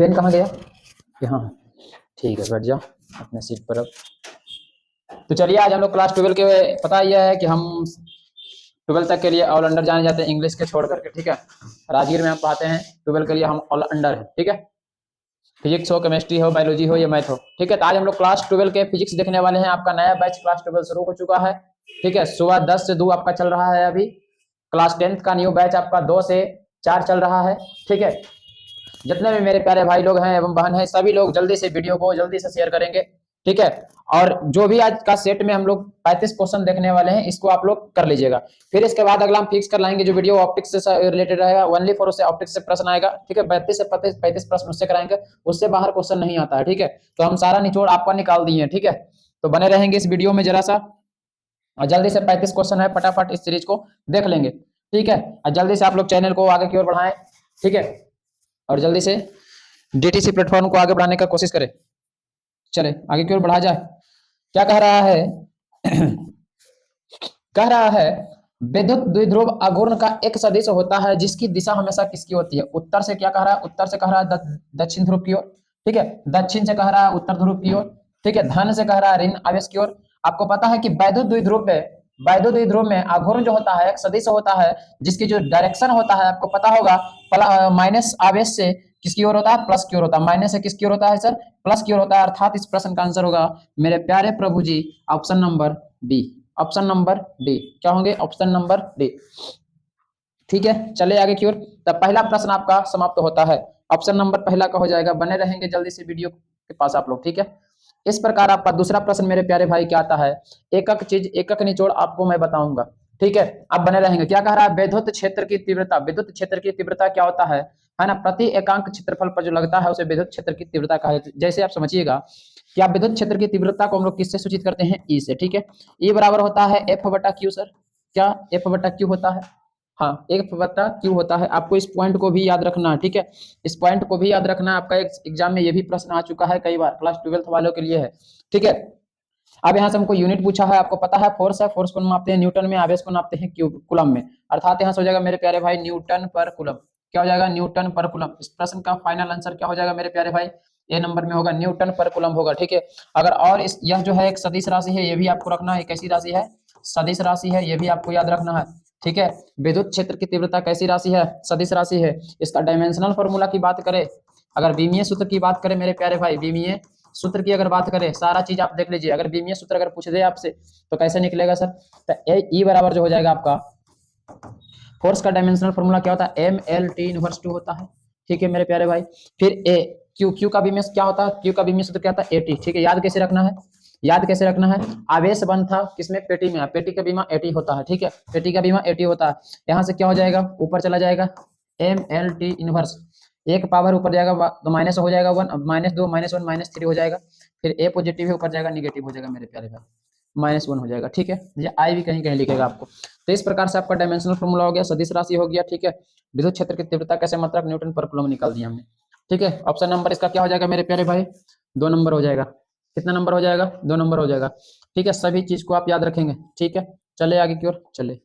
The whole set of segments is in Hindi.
पेन कहाँ गया? यहाँ। ठीक है, बैठ जाओ अपने सीट पर अब। तो चलिए आज हम लोग क्लास 12 के, पता ही है कि हम 12 तक के लिए ऑल अंडर जाने जाते हैं इंग्लिश के छोड़ करके, ठीक है। राजगीर में हम पढ़ाते हैं 12 के लिए हम ऑल अंडर हैं, ठीक है। फिजिक्स हो, केमिस्ट्री हो, बायोलॉजी हो या मैथ हो, ठीक है। तो आज हम लोग क्लास 12 के फिजिक्स देखने वाले हैं। आपका नया बैच क्लास 12 शुरू हो चुका है, ठीक है। सुबह 10 से 2 आपका चल रहा है अभी। क्लास 10 का न्यू बैच आपका 2 से 4 चल रहा है, ठीक है। जितने भी मेरे प्यारे भाई लोग हैं एवं बहन हैं, सभी लोग जल्दी से वीडियो को जल्दी से शेयर करेंगे, ठीक है। और जो भी आज का सेट में हम लोग 35 क्वेश्चन देखने वाले हैं, इसको आप लोग कर लीजिएगा। फिर इसके बाद अगला हम फिक्स कर लाएंगे जो वीडियो ऑप्टिक्स से रिलेटेड रहेगा, ओनली फॉर उससे ऑप्टिक्स से प्रश्न आएगा, ठीक है। 32 से 35 प्रश्न उससे कराएंगे, उससे बाहर क्वेश्चन नहीं आता है, ठीक है। तो हम सारा निचोड़ आपका निकाल दिए हैं, ठीक है। तो बने रहेंगे इस वीडियो में जरा सा, और जल्दी से 35 क्वेश्चन है, फटाफट इस सीरीज को देख लेंगे, ठीक है। और जल्दी से आप लोग चैनल को आगे की ओर बढ़ाएं, ठीक है। और जल्दी से डीटीसी प्लेटफॉर्म को आगे बढ़ाने का कोशिश करें। चले आगे की ओर बढ़ा जाए। क्या कह रहा है? कह रहा है विद्युत द्विध्रुव आघूर्ण का एक सदिश होता है जिसकी दिशा हमेशा किसकी होती है? उत्तर से क्या कह रहा है? उत्तर से कह रहा है दक्षिण ध्रुव की ओर, ठीक है। दक्षिण से कह रहा है उत्तर ध्रुव की ओर, ठीक है। धन से कह रहा है ऋण आवेश की ओर। आपको पता है कि वैद्युत द्विध्रुव में आघूर्ण जो होता है एक सदिश होता है जिसकी जो डायरेक्शन होता है आपको पता होगा, माइनस आवेश से किसकी ओर होता है? प्लस की ओर होता है। माइनस से किसकी ओर होता है सर? प्लस की ओर होता है। अर्थात इस प्रश्न का आंसर होगा मेरे प्यारे प्रभु जी option number D. Option number D क्या होंगे? ऑप्शन नंबर डी, ठीक है। चले आगे की ओर। तब पहला प्रश्न आपका समाप्त होता है, ऑप्शन नंबर पहला का हो जाएगा। बने रहेंगे जल्दी से वीडियो के पास आप लोग, ठीक है। इस प्रकार आपका दूसरा प्रश्न मेरे प्यारे भाई क्या आता है? एकक चीज एकक निचोड़ आपको मैं बताऊंगा, ठीक है। आप बने रहेंगे। क्या कह रहा है? विद्युत क्षेत्र की तीव्रता। विद्युत क्षेत्र की तीव्रता क्या होता है ना? प्रति एकांक क्षेत्रफल पर जो लगता है उसे विद्युत क्षेत्र की तीव्रता कहा जाता है। जैसे आप समझिएगा कि आप विद्युत क्षेत्र की तीव्रता को हम लोग किससे सूचित करते हैं? ई से, ठीक है। ई बराबर होता है एफ बटा क्यू। सर क्या एफ बटा क्यू होता है? हाँ, एफ बटा क्यू होता है। आपको इस पॉइंट को भी याद रखना है, ठीक है। इस पॉइंट को भी याद रखना है। आपका एग्जाम में ये भी प्रश्न आ चुका है कई बार, क्लास 12 वालों के लिए है, ठीक है। अब यहाँ से हमको यूनिट पूछा है। आपको पता है फोर्स है, फोर्स को नापते हैं न्यूटन में, आवेश को नापते हैं कूलम में। अर्थात यहाँ से हो जाएगा मेरे प्यारे भाई न्यूटन पर कूलम। क्या हो जाएगा? न्यूटन पर कूलम। इस प्रश्न का फाइनल आंसर क्या हो जाएगा मेरे प्यारे भाई? ए नंबर में होगा, न्यूटन पर कूलम होगा, ठीक है। अगर और इस यह जो है एक सदिश राशि है, ये भी आपको रखना है। कैसी राशि है? सदिश राशि है, ये भी आपको याद रखना है, ठीक है। विद्युत क्षेत्र की तीव्रता कैसी राशि है? सदिश राशि है। इसका डायमेंशनल फॉर्मूला की बात करें, अगर बीमीय सूत्र की बात करें मेरे प्यारे भाई, बीमीय सूत्र की अगर बात करें, सारा चीज आप देख लीजिए। अगर बीमीय सूत्र अगर पूछ दे आपसे तो कैसे निकलेगा सर? तो ई बराबर जो हो जाएगा आपका, फोर्स का डायमेंशनल फॉर्मूला क्या होता है? एम एल टी इनवर्स 2 होता है, ठीक है मेरे प्यारे भाई। फिर ए क्यू का बीमीय क्या होता है? क्यू का बीमीय सूत्र क्या होता है? एटी, ठीक है। याद कैसे रखना है? याद कैसे रखना है? आवेश बंद था किसमें? पेटी में। पेटी का बीमा 80 होता है, ठीक है। पेटी का बीमा 80 होता है। यहाँ से क्या हो जाएगा? ऊपर चला जाएगा एम एल टी इनवर्स, एक पावर ऊपर जाएगा तो माइनस हो जाएगा 1, -2 -1 -3 हो जाएगा। फिर ए पॉजिटिव है, ऊपर जाएगा निगेटिव हो जाएगा मेरे प्यारे भाई, -1 हो जाएगा, ठीक है। ये आई भी कहीं कहीं लिखेगा आपको। तो इस प्रकार से आपका डायमेंशनल फॉर्मूला हो गया, सदिश राशि हो गया, ठीक है। विद्युत क्षेत्र की तीव्रता कैसे मात्रक न्यूटन पर कूलम निकाल दिया हमने, ठीक है। ऑप्शन नंबर इसका क्या हो जाएगा मेरे प्यारे भाई? 2 नंबर हो जाएगा। कितना नंबर हो जाएगा? 2 नंबर हो जाएगा, ठीक है। सभी चीज को आप याद रखेंगे, ठीक है। चले आगे की ओर चले।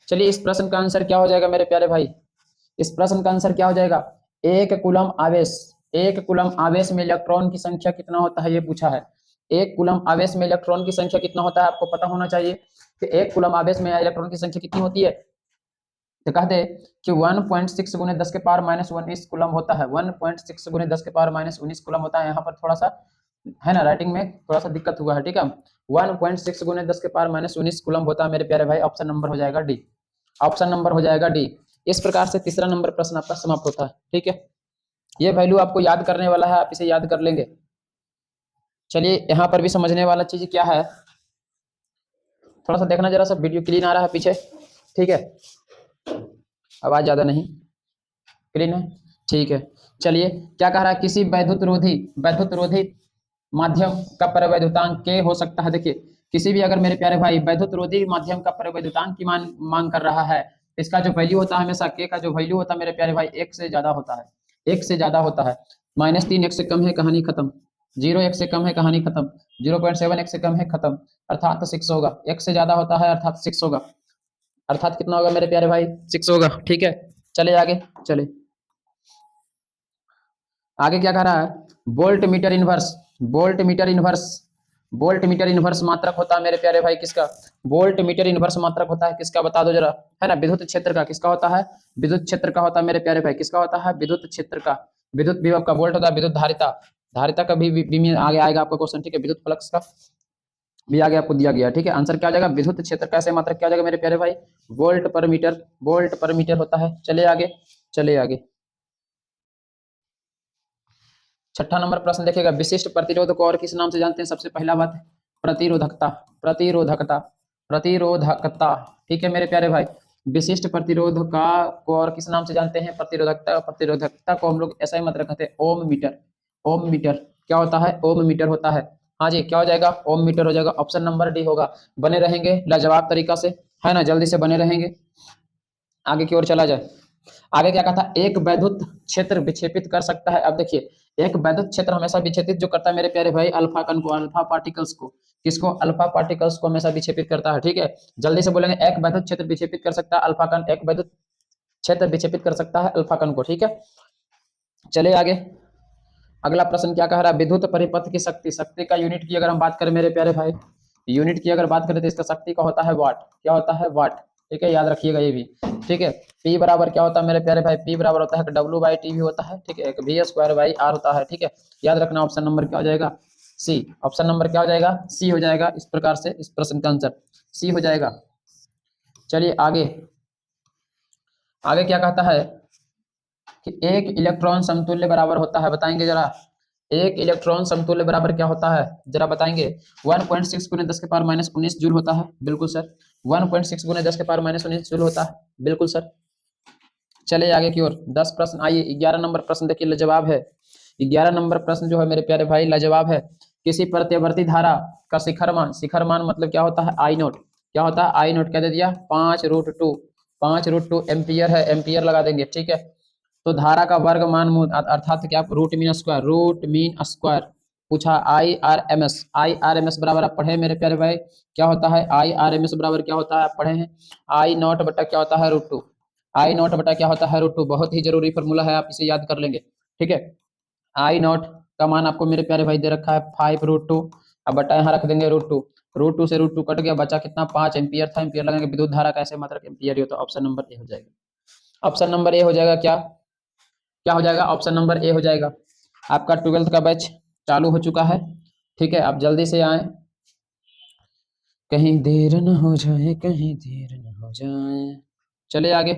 चलिए इस प्रश्न का आंसर क्या हो जाएगा मेरे प्यारे भाई? इस प्रश्न का आंसर क्या हो जाएगा? एक कूलम आवेश, एक कूलम आवेश में इलेक्ट्रॉन की संख्या कितना होता है ये पूछा है। एक कूलम आवेश में इलेक्ट्रॉन की संख्या कितना होता है आपको पता होना चाहिए कि एक कूलम आवेश में इलेक्ट्रॉन की संख्या कितनी होती है। तो कहते हैं कि 1.6 गुने 10 के पावर -19 कूलम होता है। 1.6 गुने 10 के पावर -19 कूलम होता है। यहाँ पर थोड़ा सा है ना, राइटिंग में थोड़ा सा दिक्कत हुआ है, ठीक है। 1.6 गुने 10 के पावर -19 कूलम होता है मेरे प्यारे भाई। ऑप्शन नंबर हो जाएगा डी। ऑप्शन नंबर हो जाएगा डी। इस प्रकार से तीसरा नंबर प्रश्न आपका समाप्त होता है, ठीक है। ये वैल्यू आपको याद करने वाला है, आप इसे याद कर लेंगे। चलिए यहाँ पर भी समझने वाला चीज क्या है, थोड़ा सा देखना जरा सा, वीडियो क्लीन आ रहा है पीछे, ठीक है। आवाज ज्यादा नहीं, क्लीन है, ठीक है। चलिए क्या कह रहा है? किसी वैद्युत रोधी माध्यम का परिवैद्युतांक के हो सकता है। देखिए किसी भी अगर मेरे प्यारे भाई वैद्युत रोधी माध्यम का परिवैद्युतांक की मांग कर रहा है, इसका जो वैल्यू होता है हमेशा के का जो वैल्यू होता है मेरे प्यारे भाई 1 से ज्यादा होता है। 1 से ज्यादा होता है। -3 1 से कम है, कहानी खत्म। 0 1 से कम है, कहानी खत्म। 0.7 1 से कम है, खत्म। अर्थात 6 होगा। 1 से ज्यादा होता है अर्थात 6 होगा। अर्थात कितना होगा मेरे प्यारे भाई 6 होगा। ठीक है, चले आगे, चले आगे क्या कह रहा है volt meter inverse, volt meter inverse, volt meter inverse मात्रक होता है मेरे प्यारे भाई किसका, वोल्ट मीटर इनवर्स मात्रक होता है किसका बता दो जरा, है ना, विद्युत क्षेत्र का। किसका होता है, विद्युत क्षेत्र का होता है मेरे प्यारे भाई। किसका होता है, विद्युत क्षेत्र का। विद्युत विभव का वोल्ट होता है विद्युत धारिता, धारिता का भी में आगे आएगा आपका क्वेश्चन। ठीक है, विद्युत फ्लक्स का भी आगे आपको दिया गया। ठीक है, आंसर क्या हो जाएगा, विद्युत क्षेत्र का ऐसे मात्रक क्या हो जाएगा मेरे प्यारे भाई, वोल्ट पर मीटर, वोल्ट पर मीटर होता है। चले आगे, चले आगे। छठा नंबर प्रश्न देखिएगा, विशिष्ट प्रतिरोध को और किस नाम से जानते हैं। सबसे पहला बात प्रतिरोधकता, प्रतिरोधकता, प्रतिरोधकता। ठीक है मेरे प्यारे भाई, विशिष्ट प्रतिरोध का को और किस नाम से जानते हैं, प्रतिरोधकता। प्रतिरोधकता को हम लोग ऐसा ही मतलब कहते हैं ओम मीटर, ओम मीटर क्या होता है, ओम मीटर होता है। हाँ जी, क्या हो जाएगा, ओम मीटर हो जाएगा। ऑप्शन नंबर डी होगा। बने रहेंगे लाजवाब तरीका से, है ना, जल्दी से बने रहेंगे। आगे की ओर चला जाए, आगे क्या कहा था, एक वैद्युत क्षेत्र विक्षेपित कर सकता है। अब देखिए, एक वैद्युत क्षेत्र हमेशा विक्षेपित जो करता है मेरे प्यारे भाई, अल्फा कण को, अल्फा पार्टिकल्स को। किसको, अल्फा पार्टिकल्स को हमेशा विक्षेपित करता है। ठीक है, जल्दी से बोलेंगे, एक वैद्युत क्षेत्र विक्षेपित कर सकता है अल्फा कण, एक वैद्युत क्षेत्र विक्षेपित कर सकता है अल्फा कण को। ठीक है, चले आगे। अगला प्रश्न क्या कह रहा है, विद्युत परिपथ की शक्ति, शक्ति का यूनिट की अगर हम बात करें मेरे प्यारे भाई, यूनिट की अगर बात करें तो इसका शक्ति का होता है वाट। क्या होता है, वाट। ठीक है, याद रखिएगा ये भी। ठीक है, P बराबर क्या होता है मेरे प्यारे भाई, P बराबर होता है W/T भी होता है। ठीक है, एक V² होता है। ठीक है, याद रखना। ऑप्शन नंबर क्या हो जाएगा, सी। ऑप्शन नंबर क्या हो जाएगा, सी हो जाएगा। इस प्रकार से इस प्रश्न का आंसर सी हो जाएगा। चलिए आगे, आगे क्या कहता है कि एक इलेक्ट्रॉन समतुल्य बराबर होता है, बताएंगे जरा, एक इलेक्ट्रॉन समतुल्य बराबर क्या होता है जरा बताएंगे। 1.6 गुने 10 के पावर -19 जूल होता है। बिल्कुल सर, 1.6 गुने 10 के पावर -19 जूल होता है। बिल्कुल सर। चले आगे की ओर, 10 प्रश्न। आइए 11 नंबर प्रश्न देखिए, लाजवाब है। 11 नंबर प्रश्न जो है मेरे प्यारे भाई लाजवाब है। किसी प्रत्यवर्ती धारा का शिखर मान, शिखर मान मतलब क्या होता है, आई नोट। क्या होता है, आई नोट क्या दे दिया, 5√2, 5√2 एम्पियर है, एम्पियर लगा देंगे। ठीक है, तो धारा का वर्ग मान अर्थात क्या, root mean square, root mean square पूछा। IRMS, IRMS बराबर आप पढ़े मेरे प्यारे भाई, क्या होता है IRMS बराबर क्या होता है, आप पढ़े हैं, आई नॉट बटा क्या होता है, √2। आई नॉट बटा क्या होता है, √2। बहुत ही जरूरी फॉर्मूला है, आप इसे याद कर लेंगे। ठीक है, आई नॉट का मान आपको मेरे प्यारे भाई दे रखा है 5√2। अब बटा यहाँ रख देंगे √2, √2 से √2 कट गया, बचा कितना, 5 एम्पियर था। एम्पियर लगाएंगे, विद्युत धारा कैसे मात्रक एम्पियर ही हो, तो ऑप्शन नंबर ए हो जाएगा। ऑप्शन नंबर ए हो जाएगा। क्या क्या हो जाएगा, ऑप्शन नंबर ए हो जाएगा। आपका 12th का बैच चालू हो चुका है। ठीक है, आप जल्दी से आए, कहीं देर न हो जाए, कहीं देर न हो जाए। चले आगे,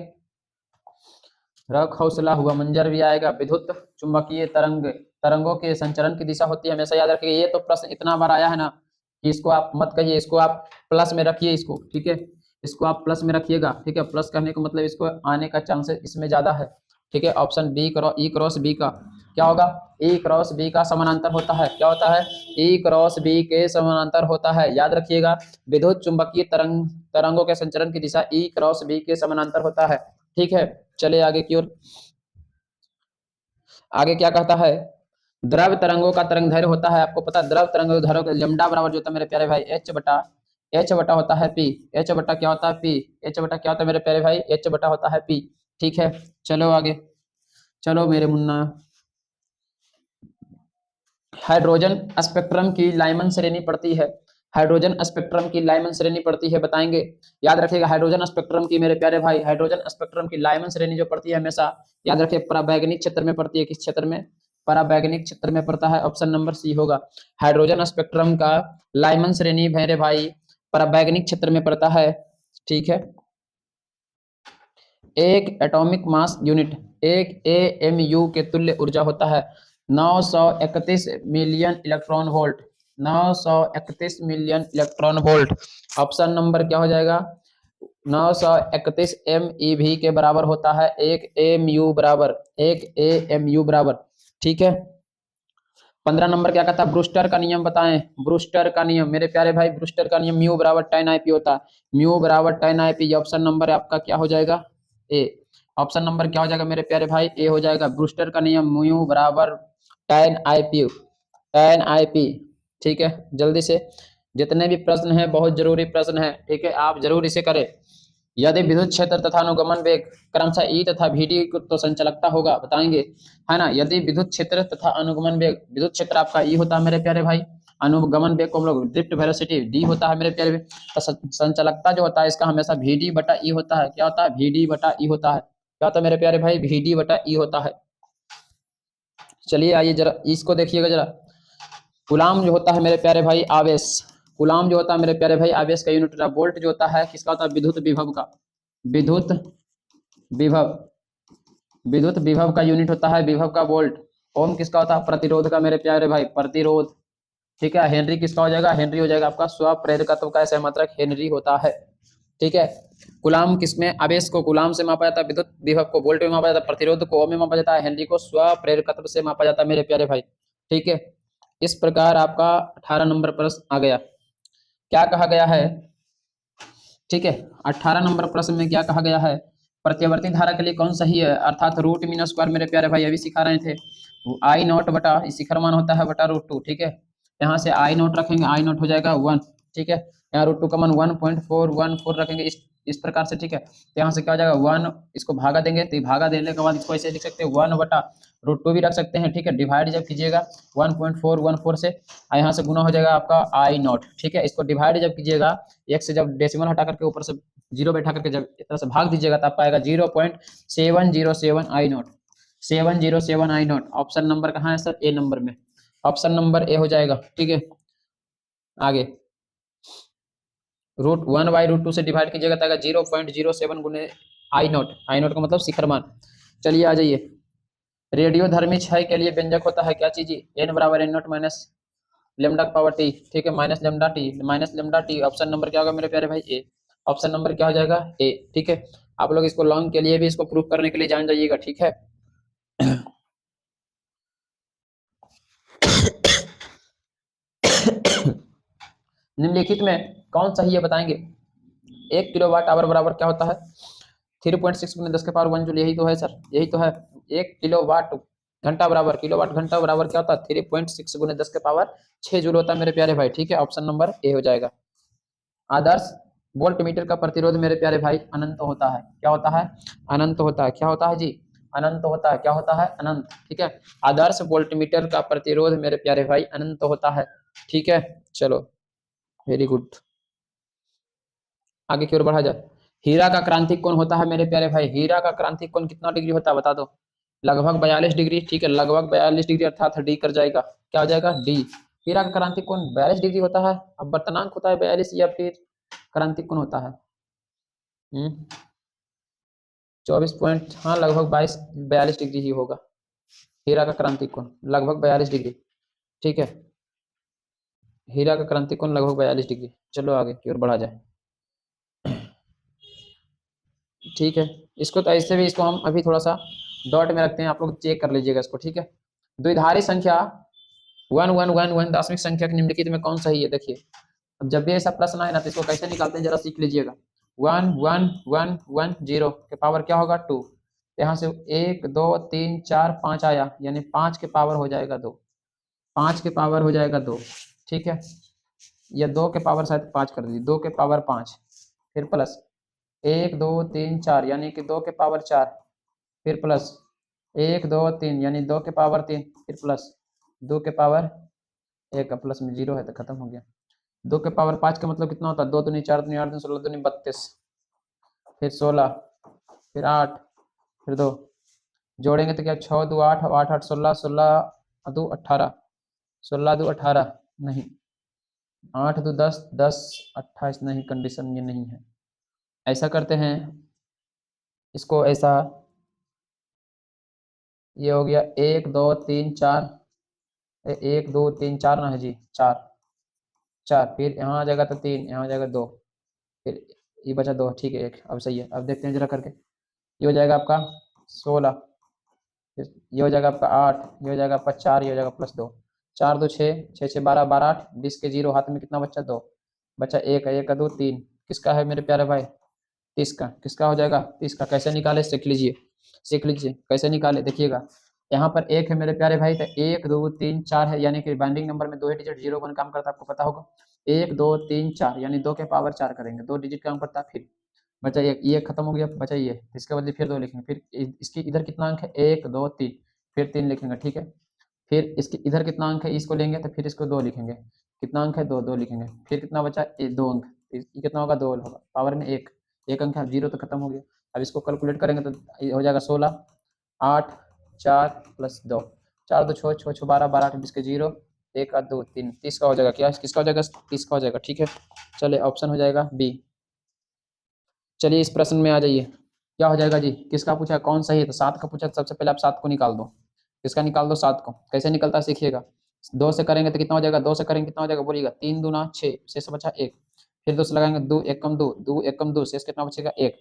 रख हौसला हुआ मंजर भी आएगा। विद्युत चुंबकीय तरंग, तरंगों के संचरण की दिशा होती है, हमेशा याद रखिए। ये तो प्रश्न इतना बार आया है ना कि इसको आप मत कहिए, इसको आप प्लस में रखिए इसको। ठीक है, इसको आप प्लस में रखिएगा। ठीक है, प्लस करने का मतलब इसको आने का चांसेस इसमें ज्यादा है। ठीक है, option B E cross B का क्या होगा, ई क्रॉस बी का समानांतर होता है। क्या होता है, ई क्रॉस बी के समानांतर होता है, याद रखिएगा। विद्युत चुंबकीय तरंगों के संचरण की दिशा ई क्रॉस बी के समानांतर होता है। ठीक है, चले आगे की ओर। आगे क्या कहता है, द्रव तरंगों का तरंग दैर्घ्य होता है, आपको पता है द्रव तरंग दैर्घ्य का लैम्डा बराबर जो होता है मेरे प्यारे भाई, एच बटा होता है पी। एच बटा क्या होता है, पी। एच बटा क्या होता है मेरे प्यारे भाई, एच बटा होता है पी। ठीक है, चलो आगे, चलो मेरे मुन्ना। हाइड्रोजन स्पेक्ट्रम की लाइमन श्रेणी पड़ती है, हाइड्रोजन स्पेक्ट्रम की लाइमन श्रेणी पड़ती है, बताएंगे। याद रखिएगा, हाइड्रोजन स्पेक्ट्रम की मेरे प्यारे भाई, हाइड्रोजन स्पेक्ट्रम की लाइमन श्रेणी जो पड़ती है हमेशा याद रखिए पराबैंगनिक क्षेत्र में पड़ती है। किस क्षेत्र में, पराबैंगनिक क्षेत्र में पड़ता है। ऑप्शन नंबर सी होगा। हाइड्रोजन स्पेक्ट्रम का लाइमन श्रेणी मेरे भाई पराबैंगनिक क्षेत्र में पड़ता है। ठीक है, एक एटॉमिक मास यूनिट, एक AMU के तुल्य ऊर्जा होता है 931 million electron volt, 931 million electron volt. Option number क्या हो जाएगा, 931 MeV के बराबर होता है एक AMU बराबर, एक AMU बराबर। ठीक है, 15 नंबर क्या कहता है, ब्रूस्टर का नियम बताएं। ब्रूस्टर का नियम मेरे प्यारे भाई, ब्रूस्टर का नियम म्यू बराबर tan IP होता है, म्यू बराबर tan IP। ऑप्शन नंबर आपका क्या हो जाएगा, ए। ऑप्शन नंबर क्या हो जाएगा मेरे प्यारे भाई, ए हो जाएगा। ब्रूस्टर का नियम म्यू बराबर tan IP, tan IP। ठीक है, जल्दी से जितने भी प्रश्न हैं बहुत जरूरी प्रश्न है। ठीक है, आप जरूर इसे करें। यदि विद्युत क्षेत्र तथा अनुगमन वेग क्रमशः ई तथा वी तो संचालकता होगा, बताएंगे, है ना। यदि विद्युत क्षेत्र तथा अनुगमन वेग, विद्युत क्षेत्र आपका ई होता है मेरे प्यारे भाई, अनुगमन वेग को हम लोग ड्रिफ्ट वेलोसिटी डी होता है मेरे प्यारे भाई, तो संचालकता जो होता है इसका हमेशा वी डी बटा ई होता है। क्या होता है? वी डी बटा ई होता है। क्या होता है मेरे प्यारे भाई? वी डी बटा ई होता है। चलिए आइए जरा इसको देखिएगा जरा। गुलाम जो होता है मेरे प्यारे भाई आवेश, गुलाम जो होता है मेरे प्यारे भाई आवेश का यूनिट होता है वोल्ट, जो होता है किसका होता है? विद्युत विभव का। विद्युत विभव, विद्युत विभव का यूनिट होता है विभव का वोल्ट। ओम किसका होता है? प्रतिरोध का मेरे प्यारे भाई, प्रतिरोध। ठीक है। हेनरी किसका हो जाएगा? हेनरी हो जाएगा आपका स्वप्रेरकत्व का सहमात्रक हेनरी होता है। ठीक है। गुलाम किसमें? आवेश को गुलाम से मापा जाता है, विद्युत विभव को वोल्ट में मापा जाता है, प्रतिरोध को ओम में मापा जाता है, हेनरी को स्वप्रेरकत्व से मापा जाता है मेरे प्यारे भाई। ठीक है। इस प्रकार आपका 18 नंबर प्रश्न आ गया। क्या कहा गया है? ठीक है। 18 नंबर प्रश्न में क्या कहा गया है? प्रत्यावर्ती धारा के लिए कौन सही है? अर्थात रूट मीन स्क्वायर मेरे प्यारे भाई अभी सिखा रहे थे। आई नॉट बटा शिखर मान होता है बटा रूट टू। ठीक है। यहाँ से आई नॉट रखेंगे, आई नॉट हो जाएगा 1। ठीक है। यहाँ रूट टू का मान 1.414 रखेंगे इस प्रकार से। ठीक है। तो यहाँ से क्या हो जाएगा 1, इसको भागा देंगे, तो भागा देने के बाद इसको ऐसे लिख सकते हैं 1 बटा रूट टू भी रख सकते हैं। ठीक है। डिवाइड जब कीजिएगा 1.414 से, यहाँ से गुना हो जाएगा आपका आई नॉट। ठीक है। इसको डिवाइड जब कीजिएगा, एक से जब डेसिमल हटा करके ऊपर से जीरो बैठा करके जब इस तरह से भाग दीजिएगा तो आपका आएगा 0.707 I naught, 707 I naught. Option number कहाँ है सर? ए नंबर में। ऑप्शन नंबर ए हो जाएगा। ठीक है। आगे रूट 1/√2 से डिवाइड कीजिएगा तो आएगा 0.07 गुने आई नॉट। आई नॉट का मतलब शिखर मान। चलिए आ जाइए। रेडियोधर्मी क्षय के लिए व्यंजक होता है क्या चीज? एन बराबर N naught minus lambda power T. ठीक है। Minus lambda T, minus lambda T. Option number क्या होगा मेरे प्यारे भाई? ए। ऑप्शन नंबर क्या हो जाएगा? ए। ठीक है। आप लोग इसको लॉन्ग के लिए भी इसको प्रूफ करने के लिए जान जाइएगा। ठीक है। निम्नलिखित में कौन सही है बताएंगे? 1 किलोवाट आवर बराबर क्या होता है? 3.6 गुने 10 के पावर 1 जूल। यही तो है सर, यही तो है। 1 किलोवाट घंटा बराबर, किलोवाट घंटा बराबर क्या होता है? 3.6 गुने 10 के पावर 6 जूल होता है मेरे प्यारे भाई। ठीक है। ऑप्शन नंबर ए हो जाएगा। आदर्श वोल्ट मीटर का प्रतिरोध मेरे प्यारे भाई अनंत होता है। क्या होता है? अनंत होता है। क्या होता है जी? अनंत होता है। क्या होता है? अनंत। ठीक है। आदर्श वोल्ट मीटर का प्रतिरोध मेरे प्यारे भाई अनंत होता है। ठीक है। चलो वेरी गुड। आगे की ओर बढ़ा जाए। हीरा का क्रांतिक कोण होता है मेरे प्यारे भाई, हीरा का क्रांतिक कोण कितना डिग्री होता है बता दो? लगभग 42 डिग्री। ठीक है। लगभग 42 डिग्री अर्थात डी कर जाएगा। क्या हो जाएगा? डी। हीरा का क्रांतिक कोण 42 डिग्री होता है। अब वर्तनांक होता है 42 या फिर क्रांतिक कोण होता है 24 पॉइंट, हाँ लगभग 42 डिग्री ही होगा। हीरा का क्रांतिक कोण लगभग 42 डिग्री। ठीक है। हीरा का क्रांतिक कोण लगभग 42 डिग्री। चलो आगे की ओर बढ़ा जाए। ठीक है। इसको तो ऐसे भी इसको हम अभी थोड़ा सा डॉट में रखते हैं, आप लोग चेक कर लीजिएगा इसको। ठीक है। द्विधारी संख्या 1111 दशमिक संख्या के निम्नलिखित में कौन सही है? देखिए अब जब भी ऐसा प्रश्न आए ना तो इसको कैसे निकालते हैं जरा सीख लीजिएगा। 1110 के पावर क्या होगा? 2। यहाँ से 1 2 3 4 5 आया, यानी 5 के पावर हो जाएगा 2। 5 के पावर हो जाएगा 2। ठीक है। या 2 के पावर शायद 5 कर दीजिए, 2 के पावर 5, फिर प्लस 1 2 3 4 यानी कि 2 के पावर 4, फिर प्लस 1 2 3 यानी 2 के पावर 3, फिर प्लस 2 के पावर 1 का प्लस में 0 है तो खत्म हो गया। 2 के पावर 5 का मतलब कितना होता है? 2 दूनी 4 दूनी 8 दूनी 16 दूनी 32, फिर 16, फिर 8, फिर 2 जोड़ेंगे तो क्या? 6 2 8, 8 8 16, 16 2 18, 16 2 18 नहीं, 8 2 10, 10 28 नहीं, कंडीशन ये नहीं है। ऐसा करते हैं इसको, ऐसा ये हो गया 1 2 3 4, 1 2 3 4 ना है जी, 4 4, फिर यहाँ आ जाएगा तो 3, यहाँ आ जाएगा 2, फिर ये बचा 2। ठीक है। 1 अब सही है। अब देखते हैं जरा करके। ये हो जाएगा आपका 16, ये हो जाएगा आपका 8, ये हो जाएगा आपका 4, ये हो जाएगा प्लस 2, 4 2 6, 6 6 12, 12 8 20 के 0 हाथ में कितना बचा? 2 बचा। 1 है, 1 का 2 3, किसका है मेरे प्यारे भाई? 30 का। किसका हो जाएगा? 30 का। कैसे निकाले सीख लीजिए, सीख लीजिए कैसे निकाले। देखिएगा यहाँ पर 1 है मेरे प्यारे भाई, तो 1 2 3 4 है, यानी कि बाइंडिंग नंबर में 2 डिजिट 0 1 काम करता है, आपको पता होगा। 1 2 3 4 यानी 2 के पावर 4 करेंगे, 2 डिजिट काम करता है। फिर बचा ये खत्म हो गया, बचा ये, इसके बदले फिर 2 लिखेंगे, फिर इसकी इधर कितना अंक है 1 2 3, फिर 3 लिखेंगे, ठीक है। फिर इसके इधर कितना अंक है, इसको लेंगे तो फिर इसको 2 लिखेंगे, कितना अंक है 2 2 लिखेंगे, फिर कितना बचा 2 अंक, ये कितना होगा 2 होगा, पावर में 1 अंक है, 0 तो खत्म हो गया। अब इसको कैलकुलेट करेंगे तो हो जाएगा 16, 8 4 प्लस 2, 4 2 6 6 6 12 12 8 20 के 0, 1 8 2 3, 30 का हो जाएगा, क्या किसका हो जाएगा 30 का हो जाएगा, ठीक है। चलिए ऑप्शन हो जाएगा बी। चलिए इस प्रश्न में आ जाइए, क्या हो जाएगा जी, किसका पूछा कौन सही है, तो 7 का पूछा, तो सबसे पहले आप 7 को निकाल दो, किसका निकाल दो 7 को, कैसे निकलता है सीखिएगा। 2 से करेंगे तो कितना हो जाएगा, 2 से करेंगे कितना हो जाएगा बोलिएगा, 3 दूना 6, शेष बचा 1, फिर 2 से लगाएंगे 2 1 कम 2, 2 1 कम 2, शेष कितना बचेगा 1,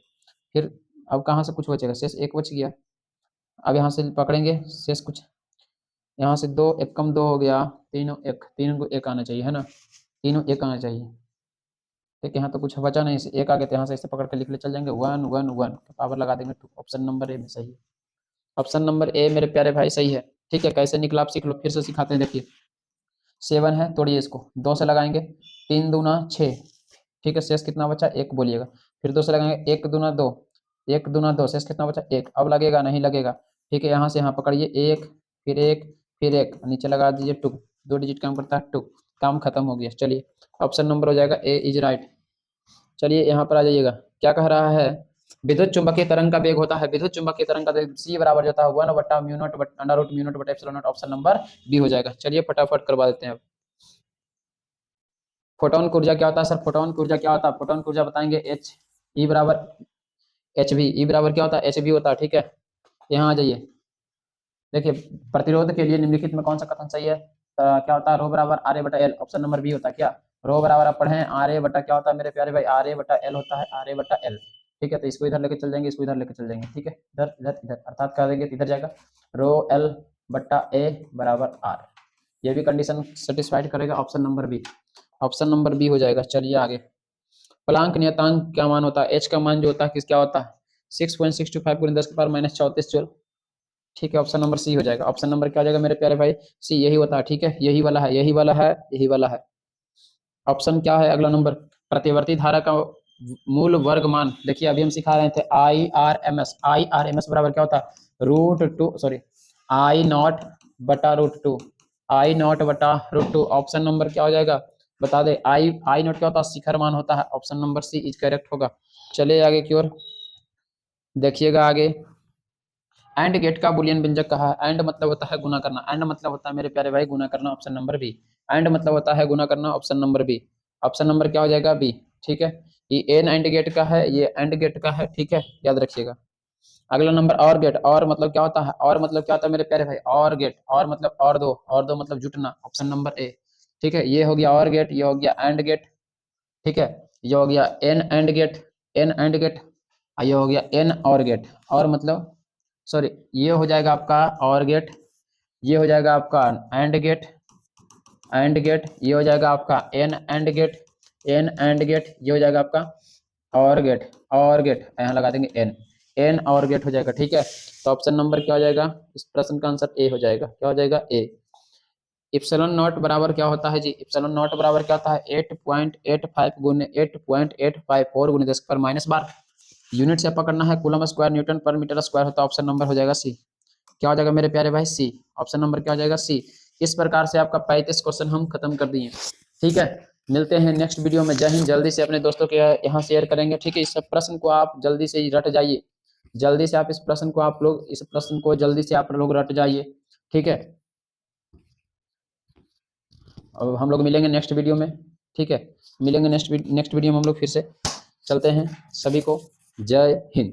फिर अब कहाँ से कुछ बचेगा, शेष 1 बच गया। अब यहाँ से पकड़ेंगे शेष कुछ, यहाँ से 2 1 कम 2 हो गया, 3 1, 3 को 1 आना चाहिए है ना, तीनों 1 आना चाहिए, ठीक है। यहाँ तो कुछ बचा नहीं, इसे 1 आ गया, तो यहाँ से इसे पकड़ के लिख ले, चल जाएंगे 1 1 1, पावर लगा देंगे 2, ऑप्शन नंबर ए में सही है, ऑप्शन नंबर ए मेरे प्यारे भाई सही है, ठीक है। कैसे निकला आप सीख लो, फिर से सिखाते हैं, देखिए 7 है, तोड़िए इसको, 2 से लगाएंगे 3 दूना 6, ठीक है, शेष कितना बचा 1 बोलिएगा, फिर 2 से लगाएंगे 1 दूना 2, 1 दूना 2, शेष कितना बचा 1, अब लगेगा नहीं लगेगा, ठीक है। यहाँ से यहाँ पकड़िए 1 फिर 1 फिर 1, नीचे लगा दीजिए 2, 2 डिजिट काम करता है 2, काम खत्म हो गया। चलिए ऑप्शन नंबर हो जाएगा ए इज राइट। चलिए यहाँ पर आ जाइएगा, क्या कह रहा है, विद्युत चुंबकीय तरंग का वेग होता है, विद्युत चुंबकीय तरंग का वेग c बराबर होता है 1/μ0 ऑप्शन नंबर बी हो जाएगा। चलिए फटाफट करवा देते हैं। अब फोटोन की ऊर्जा क्या होता है सर, फोटोन की ऊर्जा क्या होता है, फोटोन की ऊर्जा बताएंगे एच ई बराबर एच वी, ई बराबर क्या होता है एच वी होता है, ठीक है। यहाँ आ जाइए, देखिए प्रतिरोध के लिए निम्नलिखित में कौन सा कथन सही है, क्या होता है रो बराबर आर ए बटा एल, ऑप्शन नंबर बी होता है क्या, रो बराबर आप पढ़े आर ए बटा क्या होता है मेरे प्यारे भाई, आर ए बटा एल होता है, आर ए बटा एल, ठीक है। तो इसको इधर लेके चल जाएंगे, इसको इधर लेके चल जाएंगे, ठीक है, इधर इधर इधर, अर्थात कर देंगे इधर जाएगा रो एल बटा ए बराबर आर, ये भी कंडीशन सेटिस्फाइड करेगा, option number B, option number B हो जाएगा। चलिए आगे, प्लांक नियतांक क्या मान होता है, एच का मान जो होता है किस क्या होता है 6.625 × 10⁻34 जूल, ठीक है। ऑप्शन नंबर सी हो जाएगा, ऑप्शन नंबर क्या हो जाएगा मेरे प्यारे भाई, सी यही होता है, ठीक है, यही वाला है यही वाला है यही वाला है। ऑप्शन क्या है अगला नंबर, प्रतिवर्ती धारा का मूल वर्ग मान, देखिए अभी हम सिखा रहे थे I R M S, I R M S बराबर क्या होता है √2 आई नॉट बटा √2, आई नॉट बटा √2, ऑप्शन नंबर क्या हो जाएगा बता दे, आई नॉट क्या होता है शिखर मान होता है, option number C is correct होगा। चलिए आगे की ओर देखिएगा, आगे एंड गेट का बुलियन व्यंजक कहा है, एंड मतलब होता है गुना करना, एंड मतलब होता है मेरे प्यारे भाई गुना करना, ऑप्शन नंबर बी, एंड मतलब होता है गुना करना, option number B, option number क्या हो जाएगा बी, ठीक है। ये एन एंड गेट का है, ये एंड गेट का है, ठीक है, याद रखिएगा। अगला नंबर और गेट, और मतलब क्या होता है, और मतलब क्या होता है मेरे प्यारे भाई, और गेट, और मतलब और दो मतलब जुटना, ऑप्शन नंबर ए, ठीक है। ये हो गया और गेट, ये हो गया एंड गेट, ठीक है, ये हो गया NAND gate, NAND gate, ये हो गया एन और गेट, और मतलब सॉरी ये हो जाएगा आपका और गेट, ये हो जाएगा आपका एंड गेट, एंड गेट, ये हो जाएगा आपका NAND gate, NAND gate, ये हो जाएगा आपका और गेट, और गेट यहाँ लगा देंगे एन, एन और गेट हो जाएगा, ठीक है। तो ऑप्शन नंबर क्या हो जाएगा, इस प्रश्न का आंसर ए हो जाएगा, क्या हो जाएगा ए। इप्सिलॉन नॉट बराबर क्या होता है जी, इप्सिलॉन नॉट बराबर क्या होता है 8.85 गुने 8.854 गुने 10⁻12, यूनिट से पकड़ना है, कूलम स्क्वायर न्यूटन पर मीटर स्क्वायर होता है, ऑप्शन नंबर हो जाएगा सी, क्या हो जाएगा मेरे प्यारे भाई सी, ऑप्शन नंबर क्या हो जाएगा सी। इस प्रकार से आपका 35 क्वेश्चन हम खत्म कर दिए, ठीक है। मिलते हैं नेक्स्ट वीडियो में, जय हिंद। जल्दी से अपने दोस्तों के यहाँ शेयर करेंगे, ठीक है। इस प्रश्न को आप जल्दी से रट जाइए, जल्दी से आप इस प्रश्न को जल्दी से आप लोग रट जाइए, ठीक है। और हम लोग मिलेंगे नेक्स्ट वीडियो में, ठीक है, मिलेंगे नेक्स्ट वीडियो में हम लोग फिर से। चलते हैं, सभी को जय हिंद।